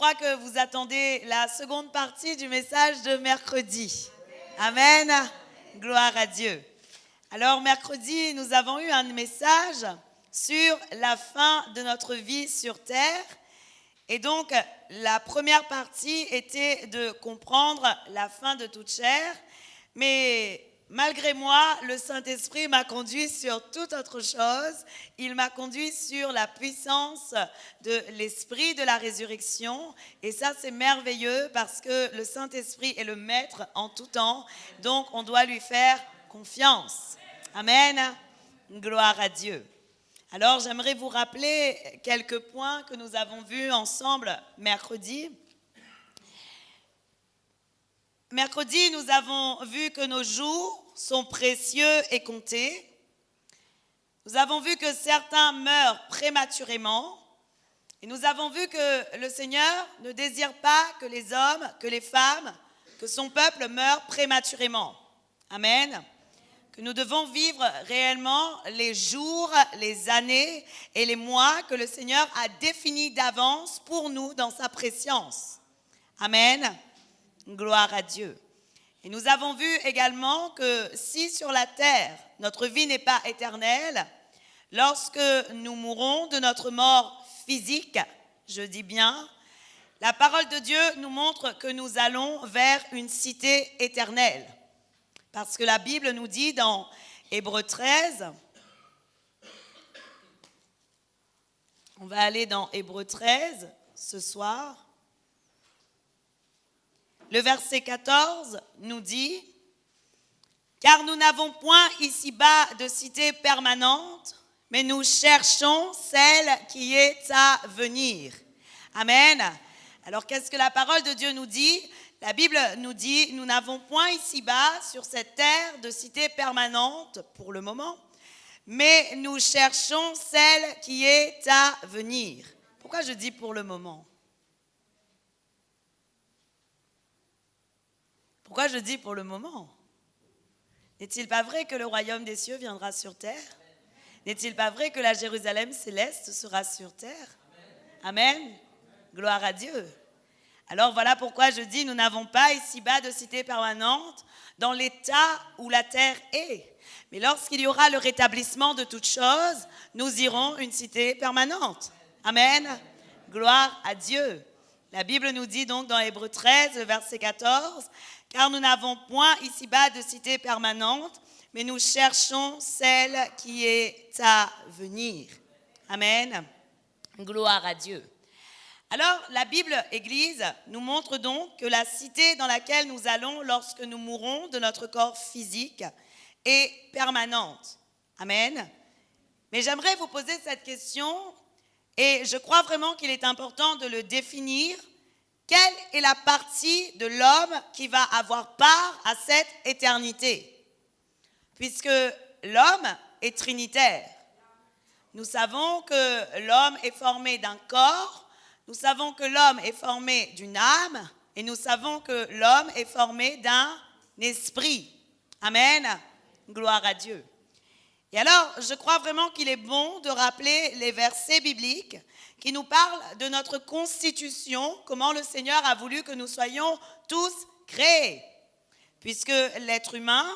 crois que vous attendez la seconde partie du message de mercredi. Amen. Gloire à Dieu. Alors, mercredi, nous avons eu un message sur la fin de notre vie sur terre. Et donc, la première partie était de comprendre la fin de toute chair. Mais malgré moi, le Saint-Esprit m'a conduit sur toute autre chose. Il m'a conduit sur la puissance de l'Esprit de la résurrection. Et ça, c'est merveilleux parce que le Saint-Esprit est le maître en tout temps. Donc, on doit lui faire confiance. Amen. Gloire à Dieu. Alors, j'aimerais vous rappeler quelques points que nous avons vus ensemble mercredi. Mercredi, nous avons vu que nos jours sont précieux et comptés. Nous avons vu que certains meurent prématurément. Et nous avons vu que le Seigneur ne désire pas que les hommes, que les femmes, que son peuple meurent prématurément. Amen. Que nous devons vivre réellement les jours, les années et les mois que le Seigneur a définis d'avance pour nous dans sa préscience. Amen. Gloire à Dieu. Et nous avons vu également que si sur la terre, notre vie n'est pas éternelle, lorsque nous mourrons de notre mort physique, je dis bien, la parole de Dieu nous montre que nous allons vers une cité éternelle. Parce que la Bible nous dit dans Hébreux 13, on va aller dans Hébreux 13 ce soir. Le verset 14 nous dit « Car nous n'avons point ici-bas de cité permanente, mais nous cherchons celle qui est à venir. » Amen. Alors qu'est-ce que la parole de Dieu nous dit ? La Bible nous dit « Nous n'avons point ici-bas sur cette terre de cité permanente pour le moment, mais nous cherchons celle qui est à venir. » Pourquoi je dis « pour le moment » ? Pourquoi je dis pour le moment ? N'est-il pas vrai que le royaume des cieux viendra sur terre ? N'est-il pas vrai que la Jérusalem céleste sera sur terre ? Amen. Gloire à Dieu. Alors voilà pourquoi je dis nous n'avons pas ici-bas de cité permanente dans l'état où la terre est. Mais lorsqu'il y aura le rétablissement de toutes choses, nous irons une cité permanente. Amen. Gloire à Dieu. La Bible nous dit donc dans Hébreux 13, verset 14, « Car nous n'avons point ici-bas de cité permanente, mais nous cherchons celle qui est à venir. » Amen. Gloire à Dieu. Alors, la Bible, Église, nous montre donc que la cité dans laquelle nous allons lorsque nous mourrons de notre corps physique est permanente. Amen. Mais j'aimerais vous poser cette question et je crois vraiment qu'il est important de le définir. Quelle est la partie de l'homme qui va avoir part à cette éternité ? Puisque l'homme est trinitaire. Nous savons que l'homme est formé d'un corps, nous savons que l'homme est formé d'une âme et nous savons que l'homme est formé d'un esprit. Amen. Gloire à Dieu. Et alors, je crois vraiment qu'il est bon de rappeler les versets bibliques qui nous parlent de notre constitution, comment le Seigneur a voulu que nous soyons tous créés. Puisque l'être humain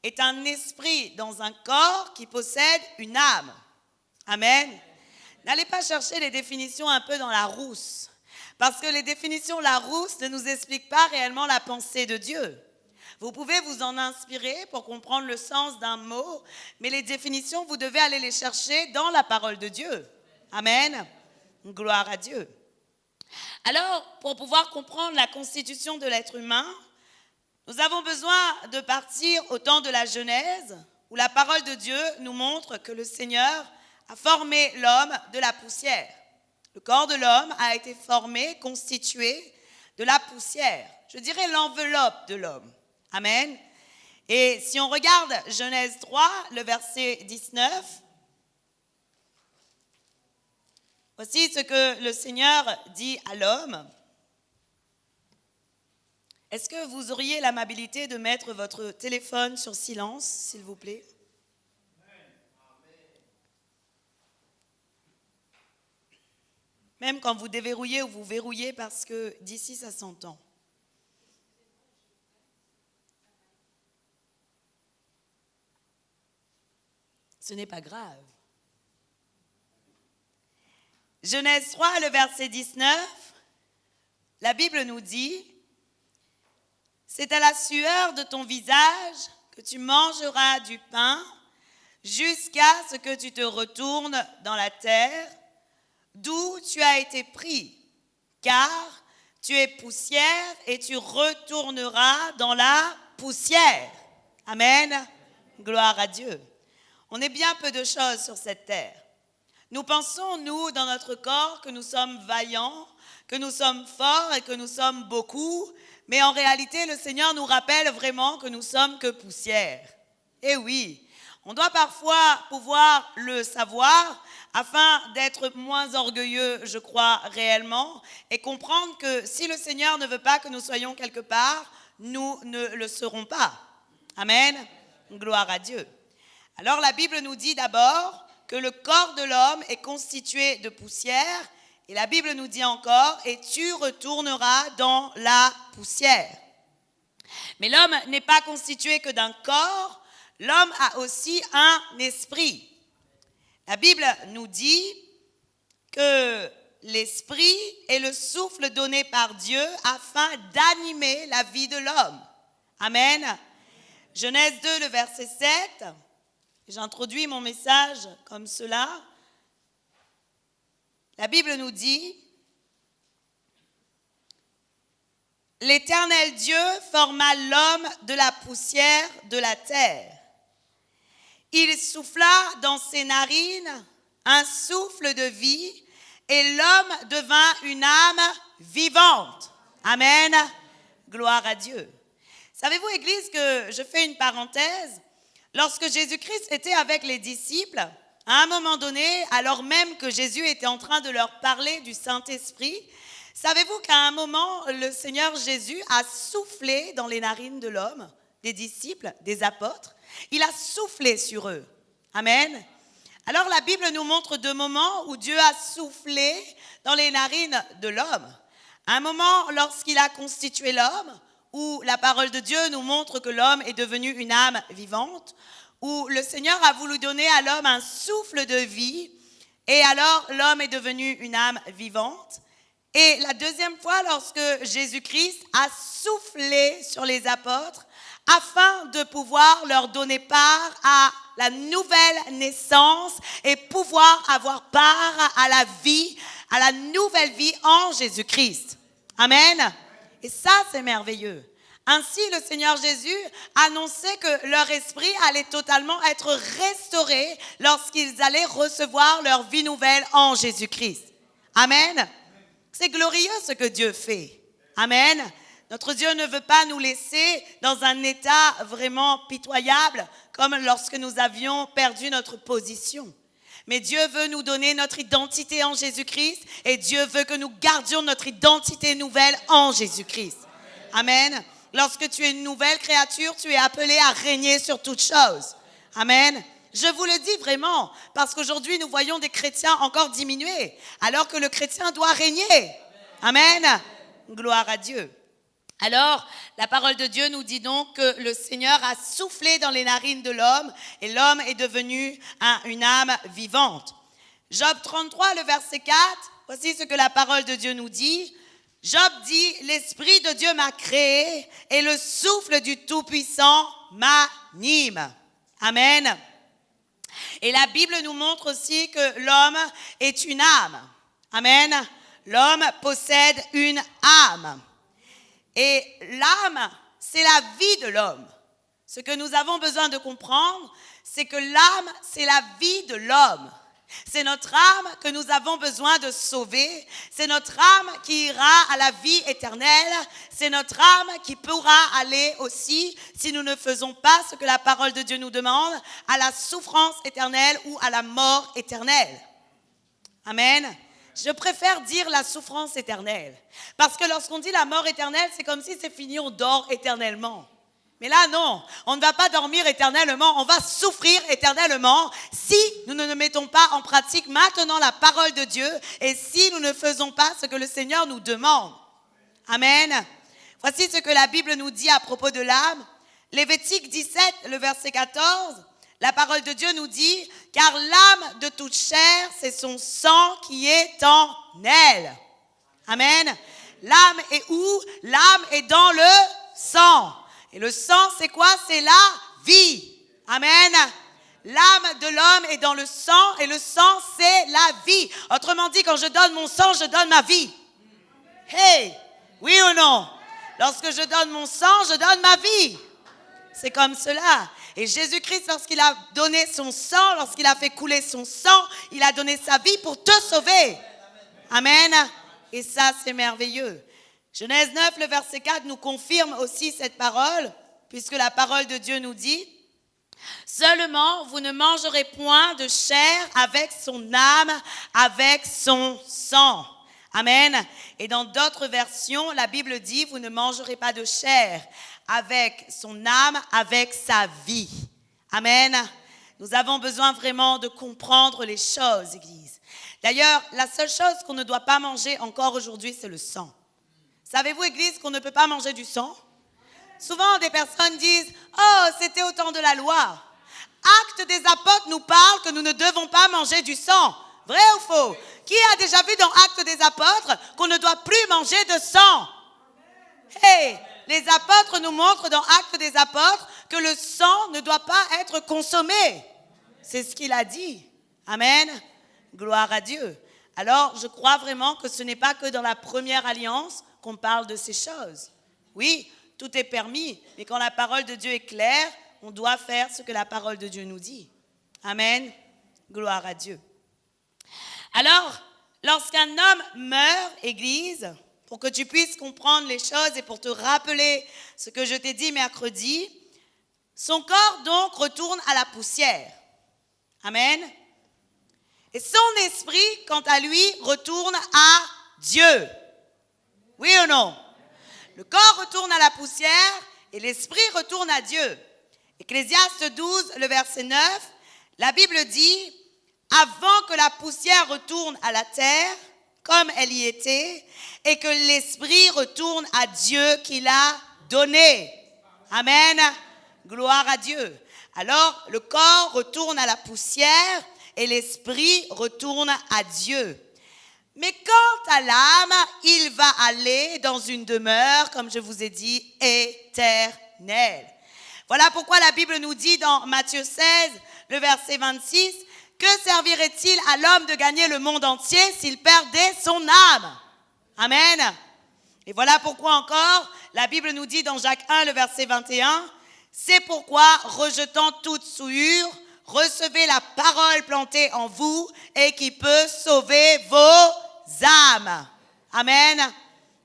est un esprit dans un corps qui possède une âme. Amen. N'allez pas chercher les définitions un peu dans la rousse, parce que les définitions Larousse ne nous expliquent pas réellement la pensée de Dieu. Vous pouvez vous en inspirer pour comprendre le sens d'un mot, mais les définitions, vous devez aller les chercher dans la parole de Dieu. Amen. Gloire à Dieu. Alors, pour pouvoir comprendre la constitution de l'être humain, nous avons besoin de partir au temps de la Genèse, où la parole de Dieu nous montre que le Seigneur a formé l'homme de la poussière. Le corps de l'homme a été formé, constitué de la poussière. Je dirais l'enveloppe de l'homme. Amen. Et si on regarde Genèse 3, le verset 19, voici ce que le Seigneur dit à l'homme. Est-ce que vous auriez l'amabilité de mettre votre téléphone sur silence, s'il vous plaît ? Même quand vous déverrouillez ou vous verrouillez, parce que d'ici, ça s'entend. Ce n'est pas grave. Genèse 3, le verset 19, la Bible nous dit, « C'est à la sueur de ton visage que tu mangeras du pain jusqu'à ce que tu te retournes dans la terre, d'où tu as été pris, car tu es poussière et tu retourneras dans la poussière. » Amen. Gloire à Dieu. On est bien peu de choses sur cette terre. Nous pensons, nous, dans notre corps, que nous sommes vaillants, que nous sommes forts et que nous sommes beaucoup, mais en réalité, le Seigneur nous rappelle vraiment que nous sommes que poussière. Eh oui, on doit parfois pouvoir le savoir afin d'être moins orgueilleux, je crois, réellement, et comprendre que si le Seigneur ne veut pas que nous soyons quelque part, nous ne le serons pas. Amen. Gloire à Dieu. Alors la Bible nous dit d'abord que le corps de l'homme est constitué de poussière, et la Bible nous dit encore, et tu retourneras dans la poussière. Mais l'homme n'est pas constitué que d'un corps, l'homme a aussi un esprit. La Bible nous dit que l'esprit est le souffle donné par Dieu afin d'animer la vie de l'homme. Amen. Genèse 2, le verset 7. J'introduis mon message comme cela. La Bible nous dit, « L'Éternel Dieu forma l'homme de la poussière de la terre. Il souffla dans ses narines un souffle de vie et l'homme devint une âme vivante. » Amen. Gloire à Dieu. Savez-vous, Église, que je fais une parenthèse. Lorsque Jésus-Christ était avec les disciples, à un moment donné, alors même que Jésus était en train de leur parler du Saint-Esprit, savez-vous qu'à un moment, le Seigneur Jésus a soufflé dans les narines de l'homme, des disciples, des apôtres. Il a soufflé sur eux. Amen. Alors la Bible nous montre deux moments où Dieu a soufflé dans les narines de l'homme. Un moment lorsqu'il a constitué l'homme, où la parole de Dieu nous montre que l'homme est devenu une âme vivante, où le Seigneur a voulu donner à l'homme un souffle de vie, et alors l'homme est devenu une âme vivante. Et la deuxième fois, lorsque Jésus-Christ a soufflé sur les apôtres, afin de pouvoir leur donner part à la nouvelle naissance et pouvoir avoir part à la vie, à la nouvelle vie en Jésus-Christ. Amen. Et ça, c'est merveilleux. Ainsi, le Seigneur Jésus annonçait que leur esprit allait totalement être restauré lorsqu'ils allaient recevoir leur vie nouvelle en Jésus-Christ. Amen. C'est glorieux ce que Dieu fait. Amen. Notre Dieu ne veut pas nous laisser dans un état vraiment pitoyable comme lorsque nous avions perdu notre position. Mais Dieu veut nous donner notre identité en Jésus-Christ et Dieu veut que nous gardions notre identité nouvelle en Jésus-Christ. Amen. Lorsque tu es une nouvelle créature, tu es appelé à régner sur toutes choses. Amen. Je vous le dis vraiment, parce qu'aujourd'hui, nous voyons des chrétiens encore diminuer, alors que le chrétien doit régner. Amen. Gloire à Dieu. Alors, la parole de Dieu nous dit donc que le Seigneur a soufflé dans les narines de l'homme et l'homme est devenu une âme vivante. Job 33, le verset 4, voici ce que la parole de Dieu nous dit. Job dit, « L'Esprit de Dieu m'a créé et le souffle du Tout-Puissant m'anime. » Amen. Et la Bible nous montre aussi que l'homme est une âme. Amen. L'homme possède une âme. Et l'âme, c'est la vie de l'homme. Ce que nous avons besoin de comprendre, c'est que l'âme, c'est la vie de l'homme. C'est notre âme que nous avons besoin de sauver. C'est notre âme qui ira à la vie éternelle. C'est notre âme qui pourra aller aussi, si nous ne faisons pas ce que la parole de Dieu nous demande, à la souffrance éternelle ou à la mort éternelle. Amen. Je préfère dire la souffrance éternelle. Parce que lorsqu'on dit la mort éternelle, c'est comme si c'est fini, on dort éternellement. Mais là, non, on ne va pas dormir éternellement, on va souffrir éternellement si nous ne mettons pas en pratique maintenant la parole de Dieu et si nous ne faisons pas ce que le Seigneur nous demande. Amen. Voici ce que la Bible nous dit à propos de l'âme. Lévitique 17, le verset 14, la parole de Dieu nous dit « Car l'âme de toute chair, c'est son sang qui est en elle. » Amen. L'âme est où? L'âme est dans le sang. Et le sang, c'est quoi? C'est la vie. Amen. L'âme de l'homme est dans le sang et le sang, c'est la vie. Autrement dit, quand je donne mon sang, je donne ma vie. Hey, oui ou non? Lorsque je donne mon sang, je donne ma vie. C'est comme cela. Et Jésus-Christ, lorsqu'il a donné son sang, lorsqu'il a fait couler son sang, il a donné sa vie pour te sauver. Amen. Et ça, c'est merveilleux. Genèse 9, le verset 4 nous confirme aussi cette parole, puisque la parole de Dieu nous dit « Seulement, vous ne mangerez point de chair avec son âme, avec son sang. » Amen. Et dans d'autres versions, la Bible dit « Vous ne mangerez pas de chair avec son âme, avec sa vie. » Amen. Nous avons besoin vraiment de comprendre les choses, Église. D'ailleurs, la seule chose qu'on ne doit pas manger encore aujourd'hui, c'est le sang. Savez-vous, Église, qu'on ne peut pas manger du sang? Souvent, des personnes disent « Oh, c'était au temps de la loi. » Actes des apôtres nous parlent que nous ne devons pas manger du sang. Vrai ou faux? Qui a déjà vu dans Actes des apôtres qu'on ne doit plus manger de sang? Hey, les apôtres nous montrent dans Actes des apôtres que le sang ne doit pas être consommé. C'est ce qu'il a dit. Amen. Gloire à Dieu. Alors, je crois vraiment que ce n'est pas que dans la première alliance qu'on parle de ces choses. Oui, tout est permis, mais quand la parole de Dieu est claire, on doit faire ce que la parole de Dieu nous dit. Amen. Gloire à Dieu. Alors, lorsqu'un homme meurt, Église, pour que tu puisses comprendre les choses et pour te rappeler ce que je t'ai dit mercredi, son corps donc retourne à la poussière. Amen. Et son esprit, quant à lui, retourne à Dieu. Oui ou non? Le corps retourne à la poussière et l'esprit retourne à Dieu. Ecclésiaste 12, le verset 9, la Bible dit « Avant que la poussière retourne à la terre, comme elle y était, et que l'esprit retourne à Dieu qui l'a donné. » Amen. Gloire à Dieu. Alors, le corps retourne à la poussière et l'esprit retourne à Dieu. Mais quant à l'âme, il va aller dans une demeure, comme je vous ai dit, éternelle. Voilà pourquoi la Bible nous dit dans Matthieu 16, le verset 26, « Que servirait-il à l'homme de gagner le monde entier s'il perdait son âme ?» Amen. Et voilà pourquoi encore, la Bible nous dit dans Jacques 1, le verset 21, « C'est pourquoi, rejetant toute souillure, recevez la parole plantée en vous et qui peut sauver vos âmes. » Amen.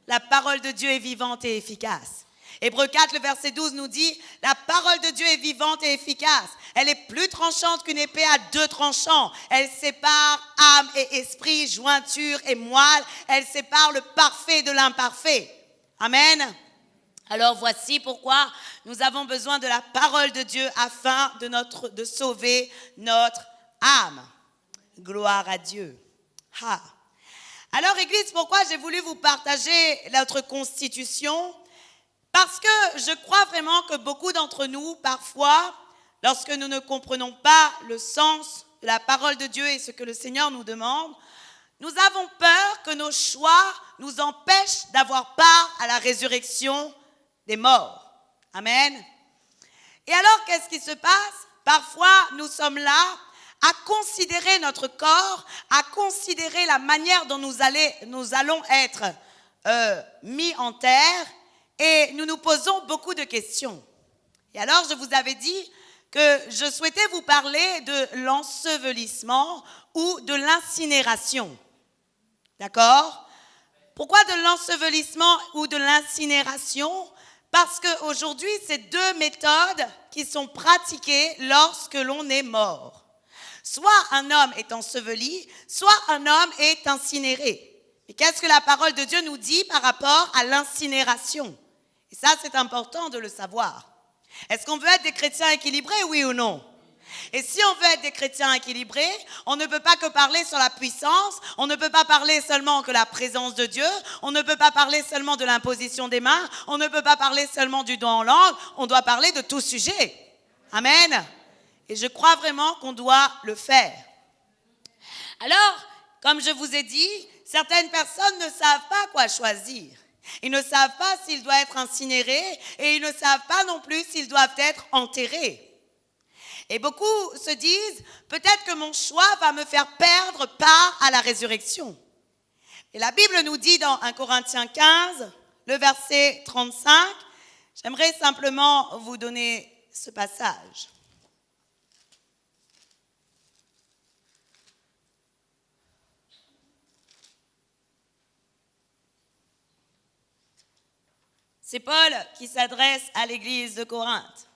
La parole de Dieu est vivante et efficace. Hébreux 4, le verset 12 nous dit, la parole de Dieu est vivante et efficace. Elle est plus tranchante qu'une épée à deux tranchants. Elle sépare âme et esprit, jointure et moelle. Elle sépare le parfait de l'imparfait. Amen. Alors voici pourquoi nous avons besoin de la parole de Dieu afin de sauver notre âme. Gloire à Dieu. Ha. Alors Église, pourquoi j'ai voulu vous partager notre constitution? Parce que je crois vraiment que beaucoup d'entre nous, parfois, lorsque nous ne comprenons pas le sens de la parole de Dieu et ce que le Seigneur nous demande, nous avons peur que nos choix nous empêchent d'avoir part à la résurrection des morts. Amen. Et alors, qu'est-ce qui se passe? Parfois, nous sommes là à considérer notre corps, à considérer la manière dont nous allons être mis en terre, et nous nous posons beaucoup de questions. Et alors, je vous avais dit que je souhaitais vous parler de l'ensevelissement ou de l'incinération. D'accord? Pourquoi de l'ensevelissement ou de l'incinération? Parce qu'aujourd'hui, c'est deux méthodes qui sont pratiquées lorsque l'on est mort. Soit un homme est enseveli, soit un homme est incinéré. Et qu'est-ce que la parole de Dieu nous dit par rapport à l'incinération? Et ça, c'est important de le savoir. Est-ce qu'on veut être des chrétiens équilibrés, oui ou non? Et si on veut être des chrétiens équilibrés, on ne peut pas que parler sur la puissance, on ne peut pas parler seulement que la présence de Dieu, on ne peut pas parler seulement de l'imposition des mains, on ne peut pas parler seulement du don en langue, on doit parler de tout sujet. Amen. Et je crois vraiment qu'on doit le faire. Alors, comme je vous ai dit, certaines personnes ne savent pas quoi choisir. Ils ne savent pas s'ils doivent être incinérés et ils ne savent pas non plus s'ils doivent être enterrés. Et beaucoup se disent, peut-être que mon choix va me faire perdre part à la résurrection. Et la Bible nous dit dans 1 Corinthiens 15, le verset 35, j'aimerais simplement vous donner ce passage. C'est Paul qui s'adresse à l'église de Corinthe.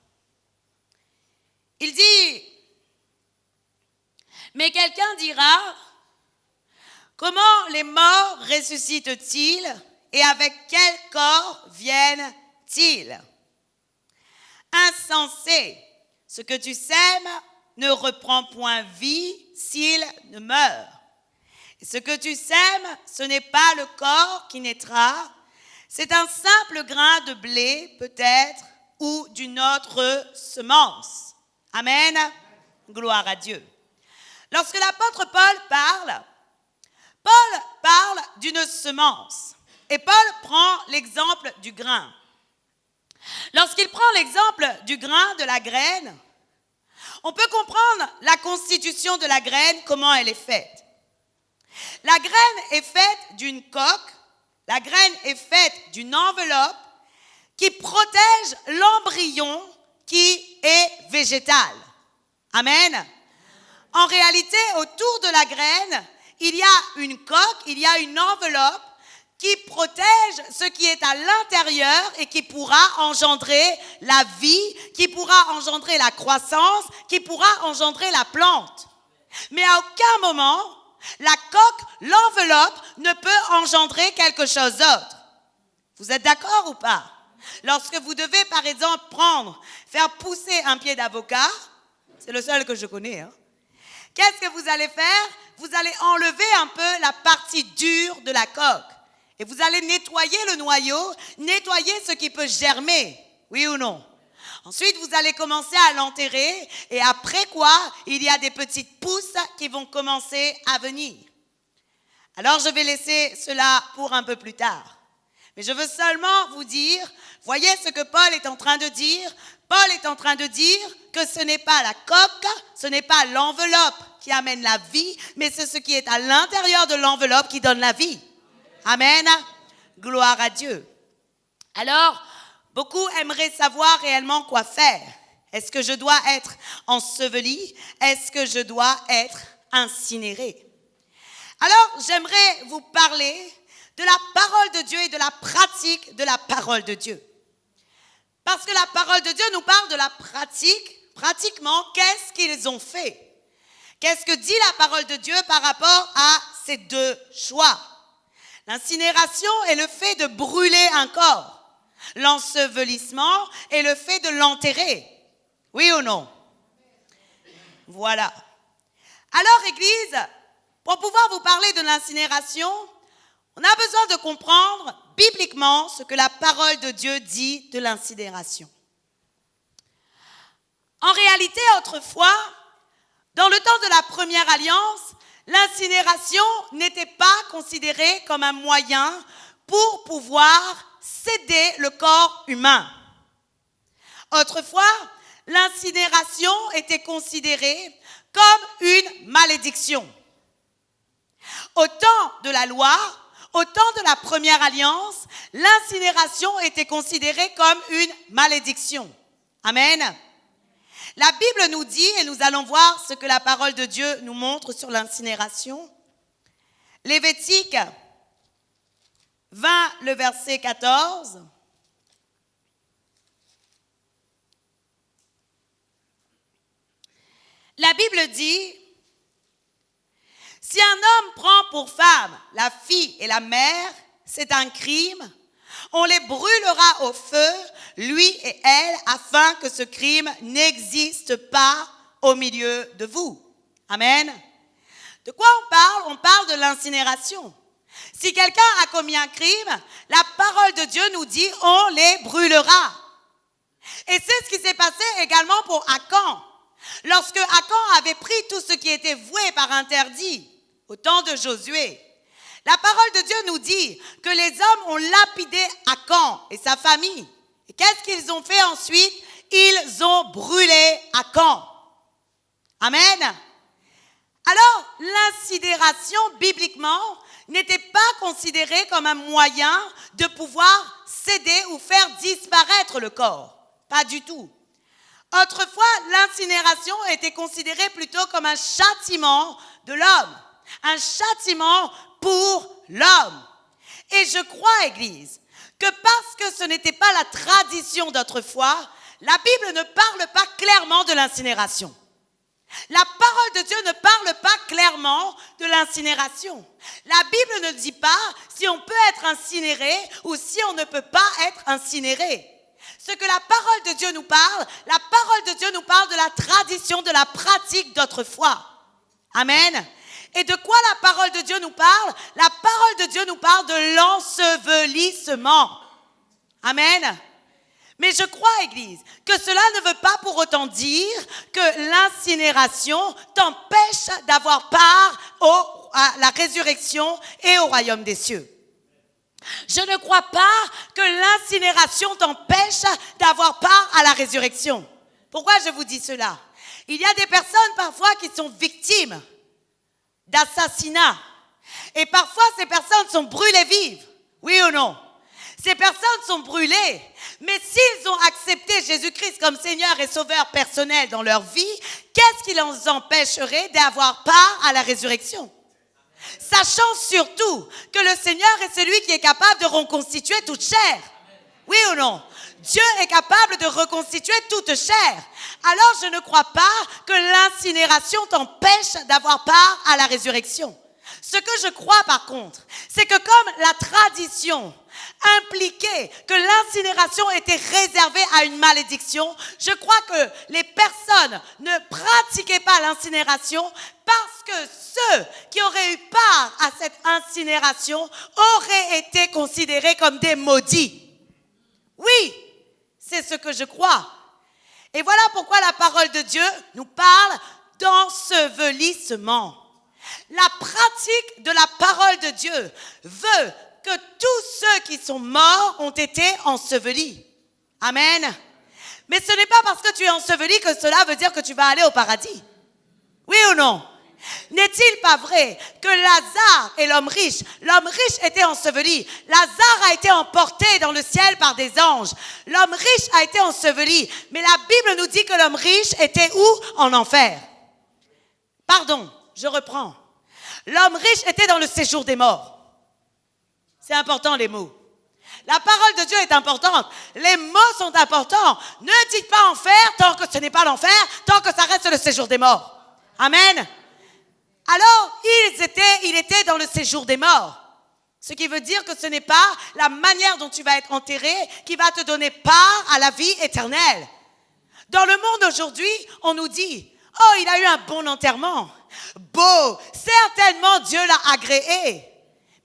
Il dit, mais quelqu'un dira, comment les morts ressuscitent-ils et avec quel corps viennent-ils? Insensé, ce que tu sèmes ne reprend point vie s'il ne meurt. Et ce que tu sèmes, ce n'est pas le corps qui naîtra, c'est un simple grain de blé peut-être ou d'une autre semence. Amen. Gloire à Dieu. Lorsque l'apôtre Paul parle d'une semence. Et Paul prend l'exemple du grain. Lorsqu'il prend l'exemple du grain, de la graine, on peut comprendre la constitution de la graine, comment elle est faite. La graine est faite d'une coque, la graine est faite d'une enveloppe qui protège l'embryon qui est végétal. Amen. En réalité, autour de la graine, il y a une coque, il y a une enveloppe qui protège ce qui est à l'intérieur et qui pourra engendrer la vie, qui pourra engendrer la croissance, qui pourra engendrer la plante. Mais à aucun moment, la coque, l'enveloppe ne peut engendrer quelque chose d'autre. Vous êtes d'accord ou pas? Lorsque vous devez, par exemple, faire pousser un pied d'avocat, c'est le seul que je connais, qu'est-ce que vous allez faire? Vous allez enlever un peu la partie dure de la coque. Et vous allez nettoyer le noyau, nettoyer ce qui peut germer, oui ou non? Ensuite, vous allez commencer à l'enterrer et après quoi, il y a des petites pousses qui vont commencer à venir. Alors, je vais laisser cela pour un peu plus tard. Mais je veux seulement vous dire, voyez ce que Paul est en train de dire? Paul est en train de dire que ce n'est pas la coque, ce n'est pas l'enveloppe qui amène la vie, mais c'est ce qui est à l'intérieur de l'enveloppe qui donne la vie. Amen. Gloire à Dieu. Alors, beaucoup aimeraient savoir réellement quoi faire. Est-ce que je dois être enseveli? Est-ce que je dois être incinéré? Alors, j'aimerais vous parler de la parole de Dieu et de la pratique de la parole de Dieu. Parce que la parole de Dieu nous parle de la pratique. Pratiquement, qu'est-ce qu'ils ont fait? Qu'est-ce que dit la parole de Dieu par rapport à ces deux choix? L'incinération est le fait de brûler un corps. L'ensevelissement est le fait de l'enterrer. Oui ou non? Voilà. Alors, Église, pour pouvoir vous parler de l'incinération, on a besoin de comprendre bibliquement ce que la parole de Dieu dit de l'incinération. En réalité, autrefois, dans le temps de la première alliance, l'incinération n'était pas considérée comme un moyen pour pouvoir céder le corps humain. Autrefois, l'incinération était considérée comme une malédiction. Au temps de la loi, au temps de la première alliance, l'incinération était considérée comme une malédiction. Amen. La Bible nous dit, et nous allons voir ce que la parole de Dieu nous montre sur l'incinération. Lévitique 20, le verset 14. La Bible dit, si un homme prend pour femme la fille et la mère, c'est un crime. On les brûlera au feu, lui et elle, afin que ce crime n'existe pas au milieu de vous. Amen. De quoi on parle? On parle de l'incinération. Si quelqu'un a commis un crime, la parole de Dieu nous dit on les brûlera. Et c'est ce qui s'est passé également pour Akan. Lorsque Akan avait pris tout ce qui était voué par interdit au temps de Josué, la parole de Dieu nous dit que les hommes ont lapidé Akan et sa famille. Et qu'est-ce qu'ils ont fait ensuite? Ils ont brûlé Akan. Amen. Alors, l'incinération, bibliquement, n'était pas considérée comme un moyen de pouvoir céder ou faire disparaître le corps. Pas du tout. Autrefois, l'incinération était considérée plutôt comme un châtiment de l'homme. Un châtiment pour l'homme. Et je crois, Église, que parce que ce n'était pas la tradition d'autrefois, la Bible ne parle pas clairement de l'incinération. La parole de Dieu ne parle pas clairement de l'incinération. La Bible ne dit pas si on peut être incinéré ou si on ne peut pas être incinéré. Ce que la parole de Dieu nous parle, la parole de Dieu nous parle de la tradition, de la pratique d'autrefois. Amen. Et de quoi la parole de Dieu nous parle? La parole de Dieu nous parle de l'ensevelissement. Amen. Mais je crois, Église, que cela ne veut pas pour autant dire que l'incinération t'empêche d'avoir part à la résurrection et au royaume des cieux. Je ne crois pas que l'incinération t'empêche d'avoir part à la résurrection. Pourquoi je vous dis cela? Il y a des personnes parfois qui sont victimes d'assassinats. Et parfois, ces personnes sont brûlées vives. Oui ou non? Ces personnes sont brûlées. Mais s'ils ont accepté Jésus-Christ comme Seigneur et Sauveur personnel dans leur vie, qu'est-ce qui les empêcherait d'avoir part à la résurrection? Sachant surtout que le Seigneur est celui qui est capable de reconstituer toute chair. Oui ou non? Dieu est capable de reconstituer toute chair. Alors je ne crois pas que l'incinération t'empêche d'avoir part à la résurrection. Ce que je crois par contre, c'est que comme la tradition impliquait que l'incinération était réservée à une malédiction, je crois que les personnes ne pratiquaient pas l'incinération parce que ceux qui auraient eu part à cette incinération auraient été considérés comme des maudits. Oui, c'est ce que je crois. Et voilà pourquoi la parole de Dieu nous parle d'ensevelissement. La pratique de la parole de Dieu veut que tous ceux qui sont morts ont été ensevelis. Amen. Mais ce n'est pas parce que tu es enseveli que cela veut dire que tu vas aller au paradis. Oui ou non? N'est-il pas vrai que Lazare et l'homme riche était enseveli. Lazare a été emporté dans le ciel par des anges. L'homme riche a été enseveli. Mais la Bible nous dit que l'homme riche était où? En enfer. Pardon, je reprends. L'homme riche était dans le séjour des morts. C'est important les mots. La parole de Dieu est importante. Les mots sont importants. Ne dites pas enfer tant que ce n'est pas l'enfer, tant que ça reste le séjour des morts. Amen. Alors, il était dans le séjour des morts. Ce qui veut dire que ce n'est pas la manière dont tu vas être enterré qui va te donner part à la vie éternelle. Dans le monde aujourd'hui, on nous dit, oh, il a eu un bon enterrement. Beau, certainement Dieu l'a agréé.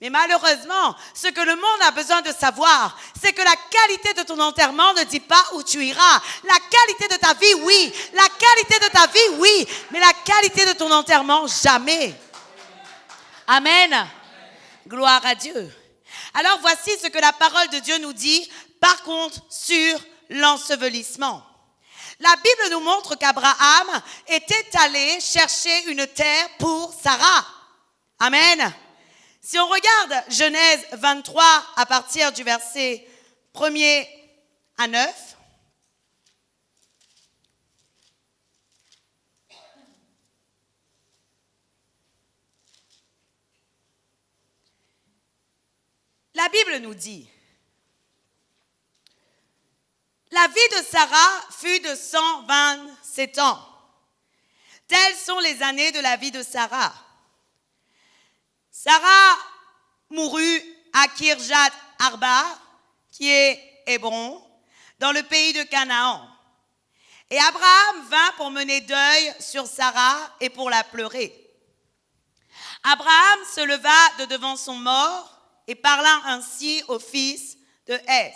Mais malheureusement, ce que le monde a besoin de savoir, c'est que la qualité de ton enterrement ne dit pas où tu iras. La qualité de ta vie, oui. La qualité de ta vie, oui. Mais la qualité de ton enterrement, jamais. Amen. Gloire à Dieu. Alors voici ce que la parole de Dieu nous dit, par contre, sur l'ensevelissement. La Bible nous montre qu'Abraham était allé chercher une terre pour Sarah. Amen. Si on regarde Genèse 23 à partir du verset 1er à 9, la Bible nous dit, la vie de Sarah fut de 127 ans. Telles sont les années de la vie de Sarah. Sarah mourut à Kirjat Arba, qui est Hébron, dans le pays de Canaan. Et Abraham vint pour mener deuil sur Sarah et pour la pleurer. Abraham se leva de devant son mort et parla ainsi au fils de Heth.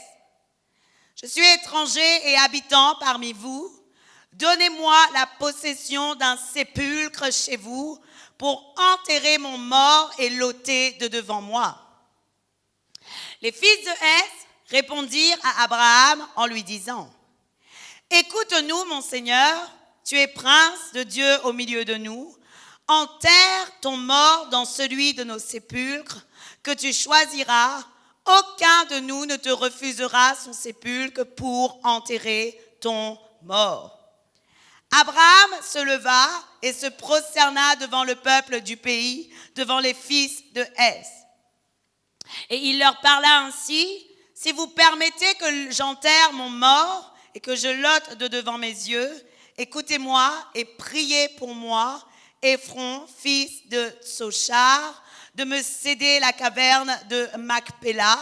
Je suis étranger et habitant parmi vous. Donnez-moi la possession d'un sépulcre chez vous pour enterrer mon mort et l'ôter de devant moi. Les fils de Heth répondirent à Abraham en lui disant, « Écoute-nous, mon Seigneur, tu es prince de Dieu au milieu de nous. Enterre ton mort dans celui de nos sépulcres que tu choisiras. Aucun de nous ne te refusera son sépulcre pour enterrer ton mort. » Abraham se leva et se prosterna devant le peuple du pays, devant les fils de Heth. Et il leur parla ainsi, « Si vous permettez que j'enterre mon mort et que je l'ôte de devant mes yeux, écoutez-moi et priez pour moi, Éphron, fils de Sochar, de me céder la caverne de Macpéla,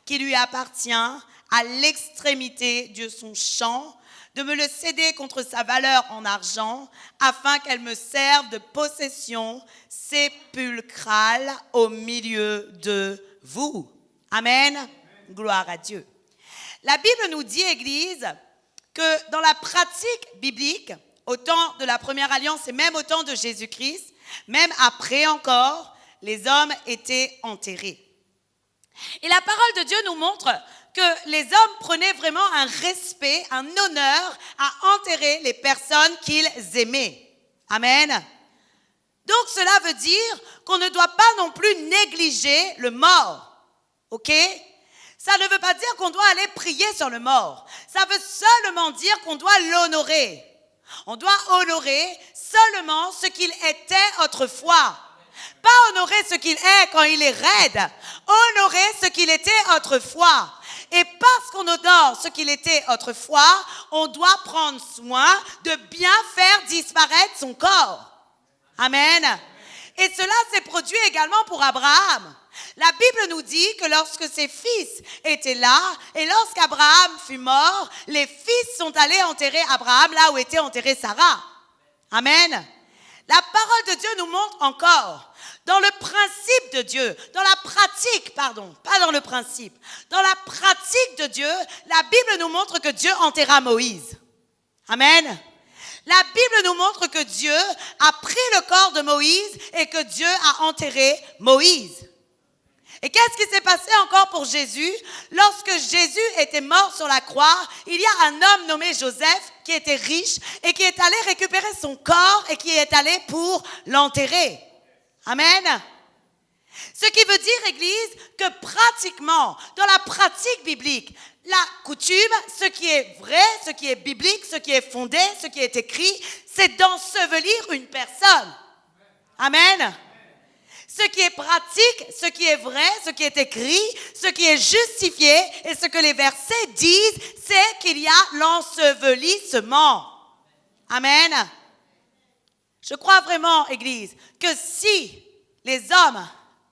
qui lui appartient, à l'extrémité de son champ, de me le céder contre sa valeur en argent, afin qu'elle me serve de possession sépulcrale au milieu de vous. » Amen. Gloire à Dieu. La Bible nous dit, Église, que dans la pratique biblique, au temps de la première alliance et même au temps de Jésus-Christ, même après encore, les hommes étaient enterrés. Et la parole de Dieu nous montre que les hommes prenaient vraiment un respect, un honneur à enterrer les personnes qu'ils aimaient. Amen. Donc cela veut dire qu'on ne doit pas non plus négliger le mort. Ok? Ça ne veut pas dire qu'on doit aller prier sur le mort. Ça veut seulement dire qu'on doit l'honorer. On doit honorer seulement ce qu'il était autrefois. Pas honorer ce qu'il est quand il est raide. Honorer ce qu'il était autrefois. Et parce qu'on honore ce qu'il était autrefois, on doit prendre soin de bien faire disparaître son corps. Amen. Et cela s'est produit également pour Abraham. La Bible nous dit que lorsque ses fils étaient là, et lorsqu'Abraham fut mort, les fils sont allés enterrer Abraham là où était enterrée Sarah. Amen. La parole de Dieu nous montre encore, dans le principe de Dieu, dans la pratique, pardon, pas dans le principe, dans la pratique de Dieu, la Bible nous montre que Dieu enterra Moïse. Amen. La Bible nous montre que Dieu a pris le corps de Moïse et que Dieu a enterré Moïse. Et qu'est-ce qui s'est passé encore pour Jésus? Lorsque Jésus était mort sur la croix, il y a un homme nommé Joseph qui était riche et qui est allé récupérer son corps et qui est allé pour l'enterrer. Amen. Ce qui veut dire, Église, que pratiquement, dans la pratique biblique, la coutume, ce qui est vrai, ce qui est biblique, ce qui est fondé, ce qui est écrit, c'est d'ensevelir une personne. Amen. Ce qui est pratique, ce qui est vrai, ce qui est écrit, ce qui est justifié et ce que les versets disent, c'est qu'il y a l'ensevelissement. Amen. Je crois vraiment, Église, que si les hommes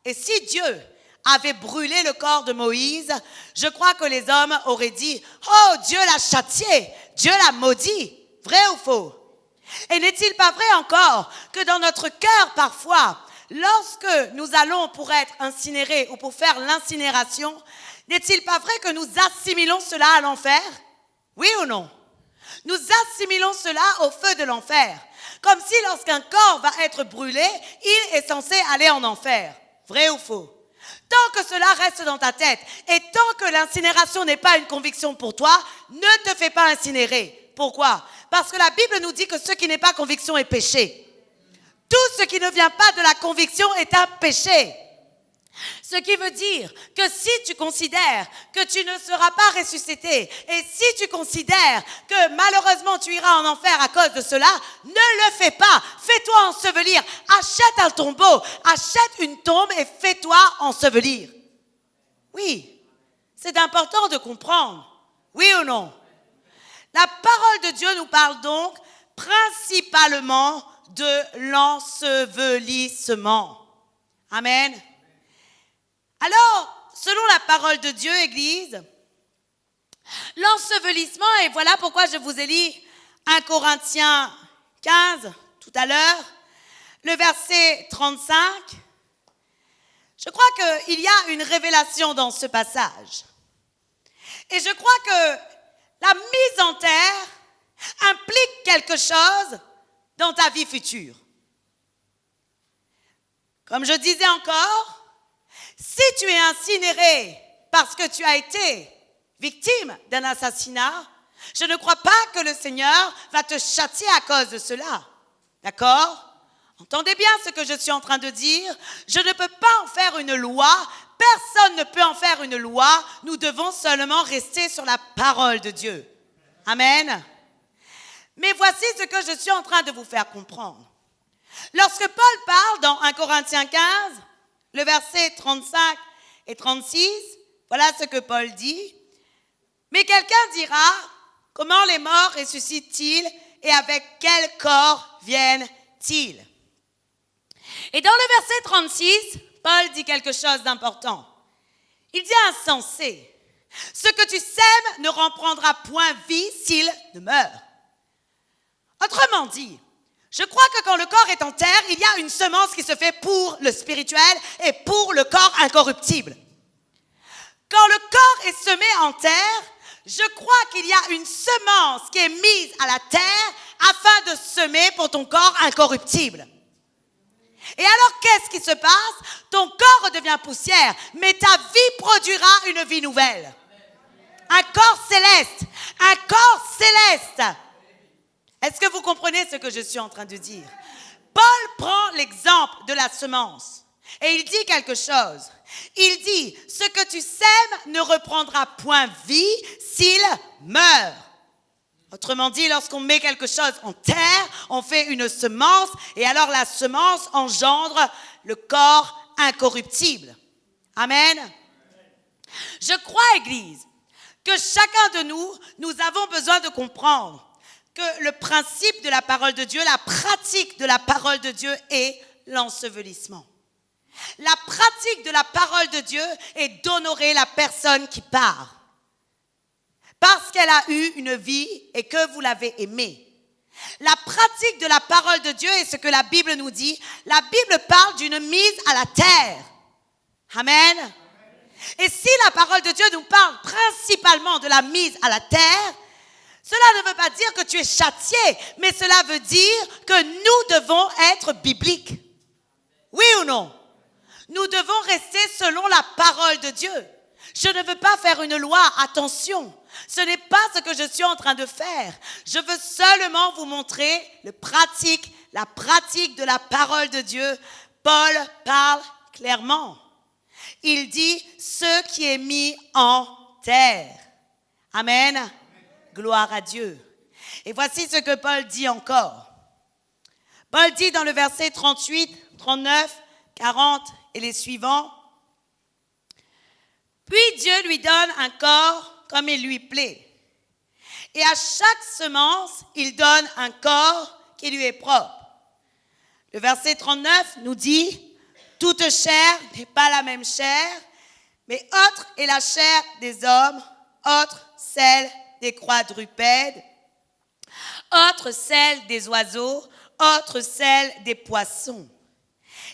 et si Dieu avait brûlé le corps de Moïse, je crois que les hommes auraient dit « Oh, Dieu l'a châtié, Dieu l'a maudit ». Vrai ou faux? Et n'est-il pas vrai encore que dans notre cœur parfois, lorsque nous allons pour être incinérés ou pour faire l'incinération, n'est-il pas vrai que nous assimilons cela à l'enfer? Oui ou non? Nous assimilons cela au feu de l'enfer. Comme si lorsqu'un corps va être brûlé, il est censé aller en enfer. Vrai ou faux? Tant que cela reste dans ta tête et tant que l'incinération n'est pas une conviction pour toi, ne te fais pas incinérer. Pourquoi? Parce que la Bible nous dit que ce qui n'est pas conviction est péché. Tout ce qui ne vient pas de la conviction est un péché. Ce qui veut dire que si tu considères que tu ne seras pas ressuscité et si tu considères que malheureusement tu iras en enfer à cause de cela, ne le fais pas. Fais-toi ensevelir. Achète un tombeau, achète une tombe et fais-toi ensevelir. Oui, c'est important de comprendre. Oui ou non? La parole de Dieu nous parle donc principalement de l'ensevelissement. Amen. Alors, selon la parole de Dieu, Église, L'ensevelissement, et voilà pourquoi je vous ai lu 1 Corinthiens 15 tout à l'heure, le verset 35. Je crois qu'il y a une révélation dans ce passage. Et je crois que la mise en terre implique quelque chose dans ta vie future. Comme je disais encore, si tu es incinéré parce que tu as été victime d'un assassinat, je ne crois pas que le Seigneur va te châtier à cause de cela. D'accord ? Entendez bien ce que je suis en train de dire. Je ne peux pas en faire une loi. Personne ne peut en faire une loi. Nous devons seulement rester sur la parole de Dieu. Amen. Mais voici ce que je suis en train de vous faire comprendre. Lorsque Paul parle dans 1 Corinthiens 15, le verset 35 et 36, voilà ce que Paul dit. Mais quelqu'un dira, comment les morts ressuscitent-ils et avec quel corps viennent-ils ? Et dans le verset 36, Paul dit quelque chose d'important. Il dit insensé. Ce que tu sèmes ne reprendra point vie s'il ne meurt. Autrement dit, je crois que quand le corps est en terre, il y a une semence qui se fait pour le spirituel et pour le corps incorruptible. Quand le corps est semé en terre, je crois qu'il y a une semence qui est mise à la terre afin de semer pour ton corps incorruptible. Et alors, qu'est-ce qui se passe? Ton corps redevient poussière, mais ta vie produira une vie nouvelle. Un corps céleste. Un corps céleste. Est-ce que vous comprenez ce que je suis en train de dire? Paul prend l'exemple de la semence et il dit quelque chose. Il dit, ce que tu sèmes ne reprendra point vie s'il meurt. Autrement dit, lorsqu'on met quelque chose en terre, on fait une semence et alors la semence engendre le corps incorruptible. Amen. Je crois, Église, que chacun de nous avons besoin de comprendre que le principe de la parole de Dieu, la pratique de la parole de Dieu est l'ensevelissement. La pratique de la parole de Dieu est d'honorer la personne qui part. Parce qu'elle a eu une vie et que vous l'avez aimée. La pratique de la parole de Dieu est ce que la Bible nous dit. La Bible parle d'une mise à la terre. Amen. Et si la parole de Dieu nous parle principalement de la mise à la terre, cela ne veut pas dire que tu es châtié, mais cela veut dire que nous devons être bibliques. Oui ou non? Nous devons rester selon la parole de Dieu. Je ne veux pas faire une loi, attention. Ce n'est pas ce que je suis en train de faire. Je veux seulement vous montrer la pratique de la parole de Dieu. Paul parle clairement. Il dit ce qui est mis en terre. Amen. Gloire à Dieu. Et voici ce que Paul dit encore. Paul dit dans le verset 38, 39, 40 et les suivants. Puis Dieu lui donne un corps comme il lui plaît. Et à chaque semence, il donne un corps qui lui est propre. Le verset 39 nous dit, toute chair n'est pas la même chair, mais autre est la chair des hommes, autre celle des quadrupèdes, autre celle des oiseaux, autre celle des poissons.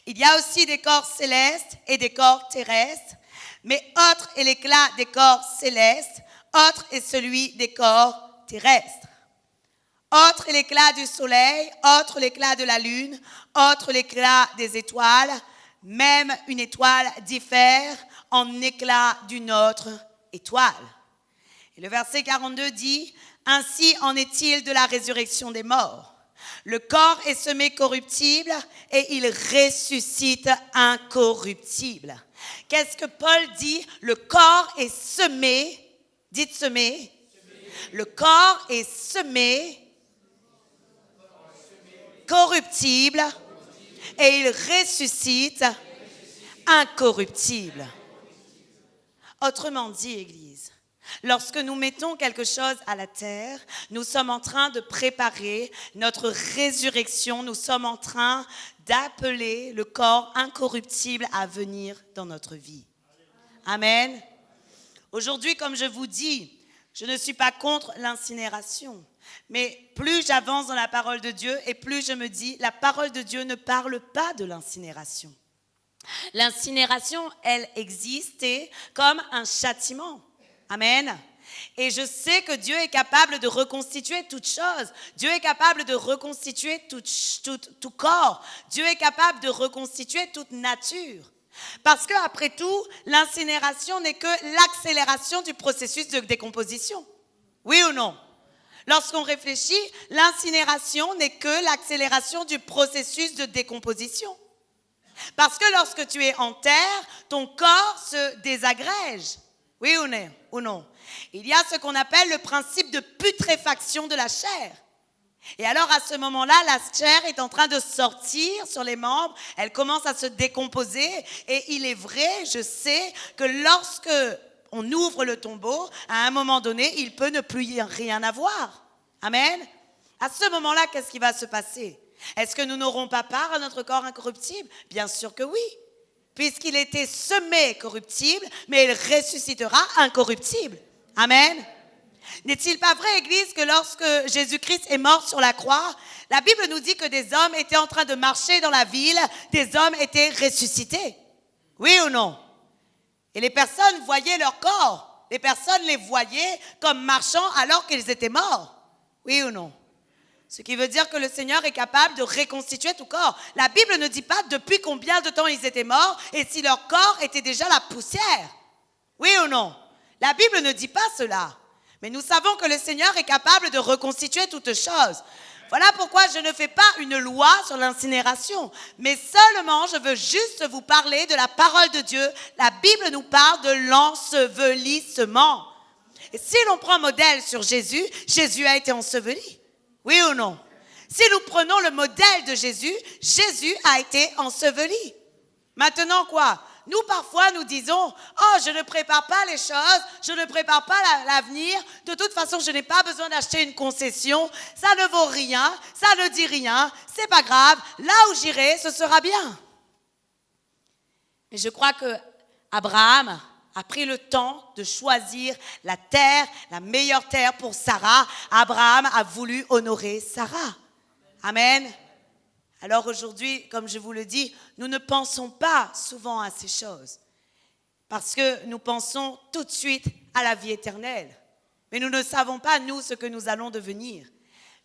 Il y a aussi des corps célestes et des corps terrestres, mais autre est l'éclat des corps célestes, autre est celui des corps terrestres. Autre est l'éclat du soleil, autre l'éclat de la lune, autre l'éclat des étoiles. Même une étoile diffère en éclat d'une autre étoile. Et le verset 42 dit, « Ainsi en est-il de la résurrection des morts. Le corps est semé corruptible et il ressuscite incorruptible. » Qu'est-ce que Paul dit? Le corps est semé, dites semé. Le corps est semé, corruptible, et il ressuscite incorruptible. Autrement dit, Église, lorsque nous mettons quelque chose à la terre, nous sommes en train de préparer notre résurrection. Nous sommes en train d'appeler le corps incorruptible à venir dans notre vie. Amen. Aujourd'hui, comme je vous dis, Je ne suis pas contre l'incinération. Mais plus j'avance dans la parole de Dieu et plus je me dis, la parole de Dieu ne parle pas de l'incinération. L'incinération, elle existait comme un châtiment. Amen. Et je sais que Dieu est capable de reconstituer toute chose. Dieu est capable de reconstituer tout corps. Dieu est capable de reconstituer toute nature. Parce qu'après tout, l'incinération n'est que l'accélération du processus de décomposition. Oui ou non? Lorsqu'on réfléchit, l'incinération n'est que l'accélération du processus de décomposition. Parce que lorsque tu es en terre, ton corps se désagrège. Oui ou non? Il y a ce qu'on appelle le principe de putréfaction de la chair. Et alors à ce moment-là, la chair est en train de sortir sur les membres, elle commence à se décomposer et il est vrai, je sais, que lorsque on ouvre le tombeau, à un moment donné, il peut ne plus y rien avoir. Amen. À ce moment-là, qu'est-ce qui va se passer? Est-ce que nous n'aurons pas part à notre corps incorruptible? Bien sûr que oui, puisqu'il était semé corruptible, mais il ressuscitera incorruptible. Amen. N'est-il pas vrai, Église, que lorsque Jésus-Christ est mort sur la croix, la Bible nous dit que des hommes étaient en train de marcher dans la ville, des hommes étaient ressuscités? Oui ou non? Et les personnes voyaient leur corps, les personnes les voyaient comme marchant alors qu'ils étaient morts. Oui ou non? Ce qui veut dire que le Seigneur est capable de reconstituer tout corps. La Bible ne dit pas depuis combien de temps ils étaient morts et si leur corps était déjà la poussière. Oui ou non? La Bible ne dit pas cela. Mais nous savons que le Seigneur est capable de reconstituer toutes choses. Voilà pourquoi je ne fais pas une loi sur l'incinération, mais seulement je veux juste vous parler de la parole de Dieu. La Bible nous parle de l'ensevelissement. Et si l'on prend modèle sur Jésus, Jésus a été enseveli. Oui ou non? Si nous prenons le modèle de Jésus, Jésus a été enseveli. Maintenant quoi? Nous, parfois, nous disons, « Oh, je ne prépare pas les choses, je ne prépare pas l'avenir. De toute façon, je n'ai pas besoin d'acheter une concession. Ça ne vaut rien, ça ne dit rien. C'est pas grave. Là où j'irai, ce sera bien. » Mais je crois que Abraham a pris le temps de choisir la terre, la meilleure terre pour Sarah. Abraham a voulu honorer Sarah. Amen. Alors aujourd'hui, comme je vous le dis, nous ne pensons pas souvent à ces choses parce que nous pensons tout de suite à la vie éternelle. Mais nous ne savons pas, nous, ce que nous allons devenir.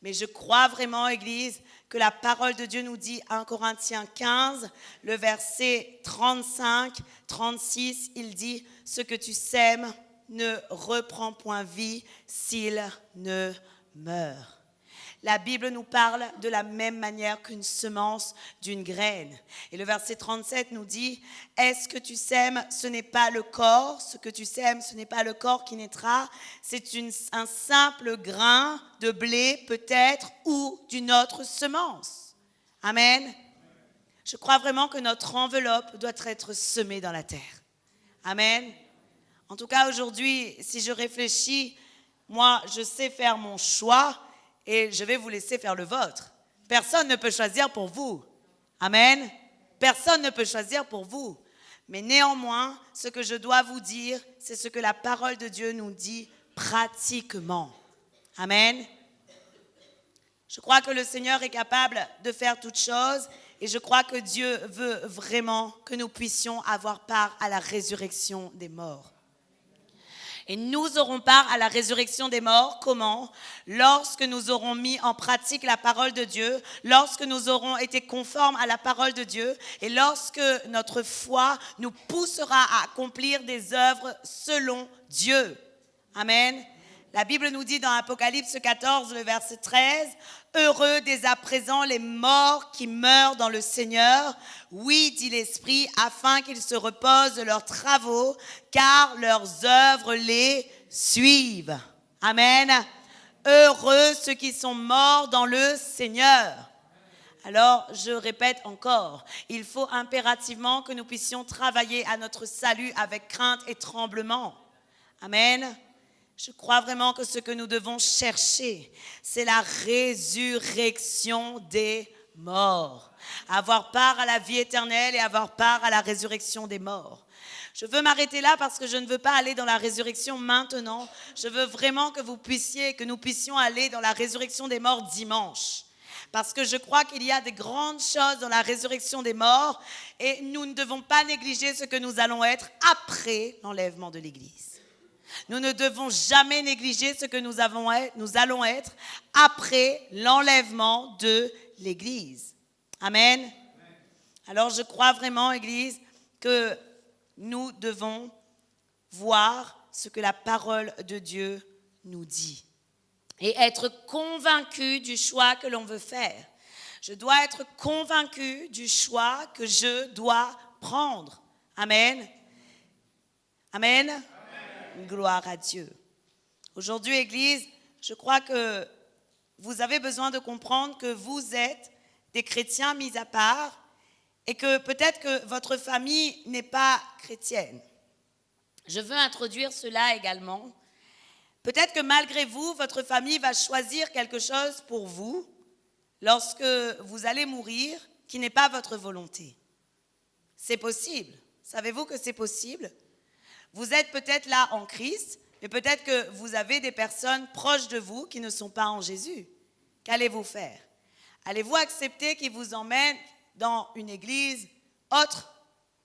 Mais je crois vraiment, Église, que la parole de Dieu nous dit, 1 Corinthiens 15, le verset 35, 36, il dit « Ce que tu sèmes ne reprend point vie s'il ne meurt. » La Bible nous parle de la même manière qu'une semence d'une graine. Et le verset 37 nous dit, « Est-ce que tu sèmes, ce n'est pas le corps, ce que tu sèmes, ce n'est pas le corps qui naîtra, c'est un simple grain de blé peut-être ou d'une autre semence. » Amen. Je crois vraiment que notre enveloppe doit être semée dans la terre. Amen. En tout cas, aujourd'hui, si je réfléchis, moi, je sais faire mon choix. Et je vais vous laisser faire le vôtre. Personne ne peut choisir pour vous. Amen. Personne ne peut choisir pour vous. Mais néanmoins, ce que je dois vous dire, c'est ce que la parole de Dieu nous dit pratiquement. Amen. Je crois que le Seigneur est capable de faire toutes choses et je crois que Dieu veut vraiment que nous puissions avoir part à la résurrection des morts. Et nous aurons part à la résurrection des morts. Comment? Lorsque nous aurons mis en pratique la parole de Dieu, lorsque nous aurons été conformes à la parole de Dieu et lorsque notre foi nous poussera à accomplir des œuvres selon Dieu. Amen. La Bible nous dit dans Apocalypse 14, le verset 13, « Heureux dès à présent les morts qui meurent dans le Seigneur. Oui, dit l'Esprit, afin qu'ils se reposent de leurs travaux, car leurs œuvres les suivent. » Amen. Heureux ceux qui sont morts dans le Seigneur. Alors, je répète encore, il faut impérativement que nous puissions travailler à notre salut avec crainte et tremblement. Amen. Je crois vraiment que ce que nous devons chercher, c'est la résurrection des morts. Avoir part à la vie éternelle et avoir part à la résurrection des morts. Je veux m'arrêter là parce que je ne veux pas aller dans la résurrection maintenant. Je veux vraiment que nous puissions aller dans la résurrection des morts dimanche. Parce que je crois qu'il y a des grandes choses dans la résurrection des morts et nous ne devons pas négliger ce que nous allons être après l'enlèvement de l'Église. Nous ne devons jamais négliger ce que nous allons être après l'enlèvement de l'Église. Amen. Alors je crois vraiment, Église, que nous devons voir ce que la parole de Dieu nous dit et être convaincu du choix que l'on veut faire. Je dois être convaincu du choix que je dois prendre. Amen. Amen. Amen. Gloire à Dieu. Aujourd'hui, Église, je crois que vous avez besoin de comprendre que vous êtes des chrétiens mis à part et que peut-être que votre famille n'est pas chrétienne. Je veux introduire cela également. Peut-être que malgré vous, votre famille va choisir quelque chose pour vous lorsque vous allez mourir qui n'est pas votre volonté. C'est possible. Savez-vous que c'est possible? Vous êtes peut-être là en Christ, mais peut-être que vous avez des personnes proches de vous qui ne sont pas en Jésus. Qu'allez-vous faire? Allez-vous accepter qu'ils vous emmènent dans une église autre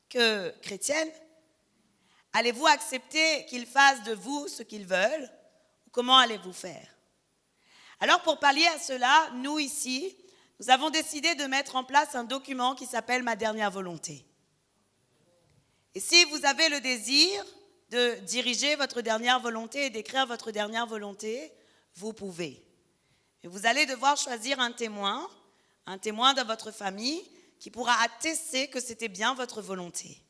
que chrétienne? Allez-vous accepter qu'ils fassent de vous ce qu'ils veulent? Comment allez-vous faire? Alors pour pallier à cela, nous ici, nous avons décidé de mettre en place un document qui s'appelle « Ma dernière volonté ». Et si vous avez le désir de diriger votre dernière volonté et d'écrire votre dernière volonté, vous pouvez. Et vous allez devoir choisir un témoin de votre famille qui pourra attester que c'était bien votre volonté.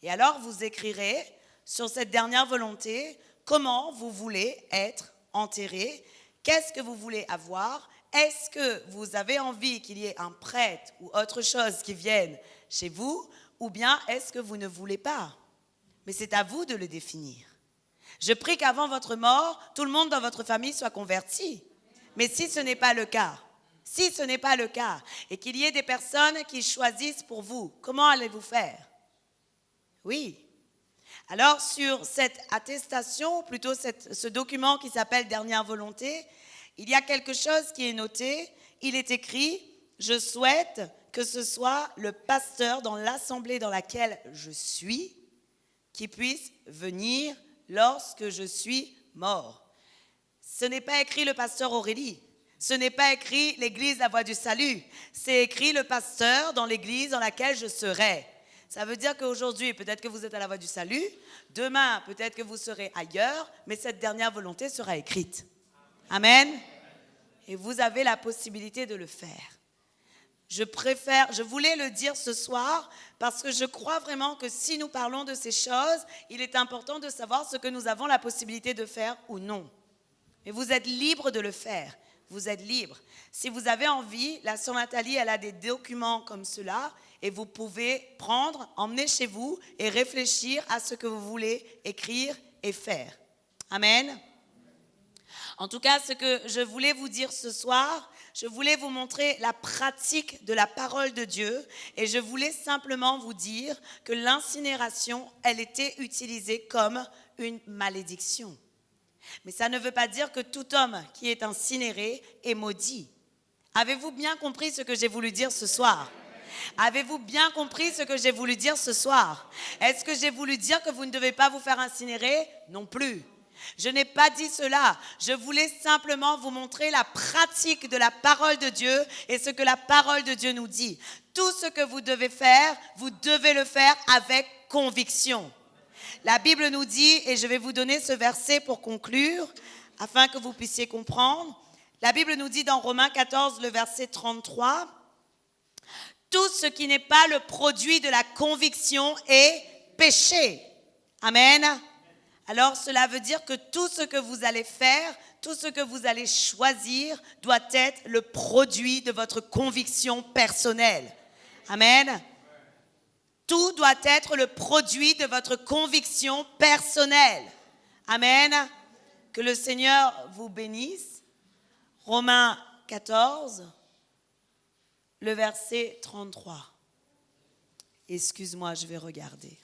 Et alors vous écrirez sur cette dernière volonté comment vous voulez être enterré, qu'est-ce que vous voulez avoir, est-ce que vous avez envie qu'il y ait un prêtre ou autre chose qui vienne chez vous, ou bien est-ce que vous ne voulez pas? Mais c'est à vous de le définir. Je prie qu'avant votre mort, tout le monde dans votre famille soit converti. Mais si ce n'est pas le cas, et qu'il y ait des personnes qui choisissent pour vous, comment allez-vous faire? Oui. Alors, sur cette attestation, ou plutôt ce document qui s'appelle « Dernière volonté », il y a quelque chose qui est noté. Il est écrit « Je souhaite que ce soit le pasteur dans l'assemblée dans laquelle je suis qui puisse venir lorsque je suis mort. » Ce n'est pas écrit le pasteur Aurélie. Ce n'est pas écrit l'église La Voie du Salut. C'est écrit le pasteur dans l'église dans laquelle je serai. Ça veut dire qu'aujourd'hui, peut-être que vous êtes à La Voie du Salut. Demain, peut-être que vous serez ailleurs. Mais cette dernière volonté sera écrite. Amen. Et vous avez la possibilité de le faire. Je voulais le dire ce soir parce que je crois vraiment que si nous parlons de ces choses, il est important de savoir ce que nous avons la possibilité de faire ou non. Mais vous êtes libre de le faire. Vous êtes libre. Si vous avez envie, la sœur Nathalie, elle a des documents comme cela et vous pouvez emmener chez vous et réfléchir à ce que vous voulez écrire et faire. Amen. En tout cas, ce que je voulais vous dire ce soir, je voulais vous montrer la pratique de la parole de Dieu et je voulais simplement vous dire que l'incinération, elle était utilisée comme une malédiction. Mais ça ne veut pas dire que tout homme qui est incinéré est maudit. Avez-vous bien compris ce que j'ai voulu dire ce soir? Avez-vous bien compris ce que j'ai voulu dire ce soir? Est-ce que j'ai voulu dire que vous ne devez pas vous faire incinérer? Non plus. Je n'ai pas dit cela. Je voulais simplement vous montrer la pratique de la parole de Dieu et ce que la parole de Dieu nous dit. Tout ce que vous devez faire, vous devez le faire avec conviction. La Bible nous dit, et je vais vous donner ce verset pour conclure, afin que vous puissiez comprendre. La Bible nous dit dans Romains 14, le verset 33, « Tout ce qui n'est pas le produit de la conviction est péché. » Amen. Alors cela veut dire que tout ce que vous allez faire, tout ce que vous allez choisir doit être le produit de votre conviction personnelle. Amen. Tout doit être le produit de votre conviction personnelle. Amen. Que le Seigneur vous bénisse. Romains 14. le verset 33. Excuse-moi, je vais regarder.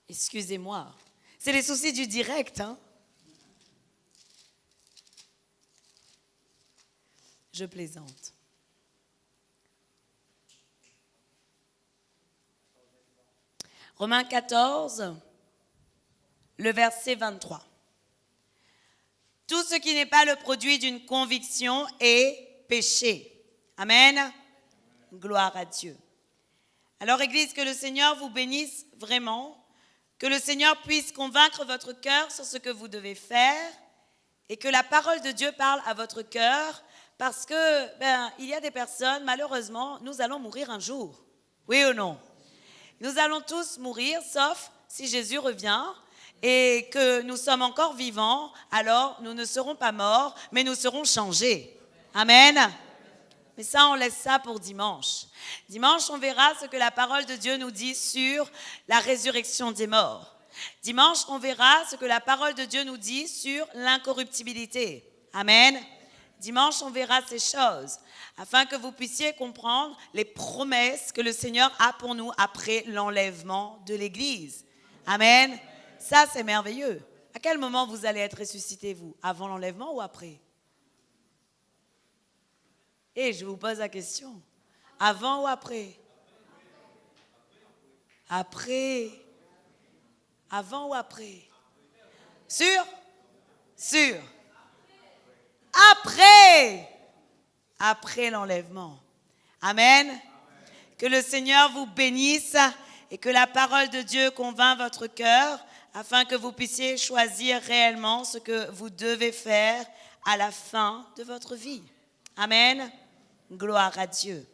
Excusez-moi. C'est les soucis du direct, hein? Je plaisante. Romains 14, le verset 23. Tout ce qui n'est pas le produit d'une conviction est péché. Amen. Gloire à Dieu. Alors, Église, que le Seigneur vous bénisse vraiment, que le Seigneur puisse convaincre votre cœur sur ce que vous devez faire et que la parole de Dieu parle à votre cœur parce que, il y a des personnes, malheureusement, nous allons mourir un jour. Oui ou non? Nous allons tous mourir, sauf si Jésus revient et que nous sommes encore vivants, alors nous ne serons pas morts, mais nous serons changés. Amen. Mais ça, on laisse ça pour dimanche. Dimanche, on verra ce que la parole de Dieu nous dit sur la résurrection des morts. Dimanche, on verra ce que la parole de Dieu nous dit sur l'incorruptibilité. Amen. Dimanche, on verra ces choses afin que vous puissiez comprendre les promesses que le Seigneur a pour nous après l'enlèvement de l'Église. Amen. Ça, c'est merveilleux. À quel moment vous allez être ressuscités, vous? Avant l'enlèvement ou après? Et je vous pose la question. Avant ou après? Après. Avant ou après? Sûr? Sûr. Après. Après l'enlèvement. Amen. Que le Seigneur vous bénisse et que la parole de Dieu convainc votre cœur afin que vous puissiez choisir réellement ce que vous devez faire à la fin de votre vie. Amen. Gloire à Dieu.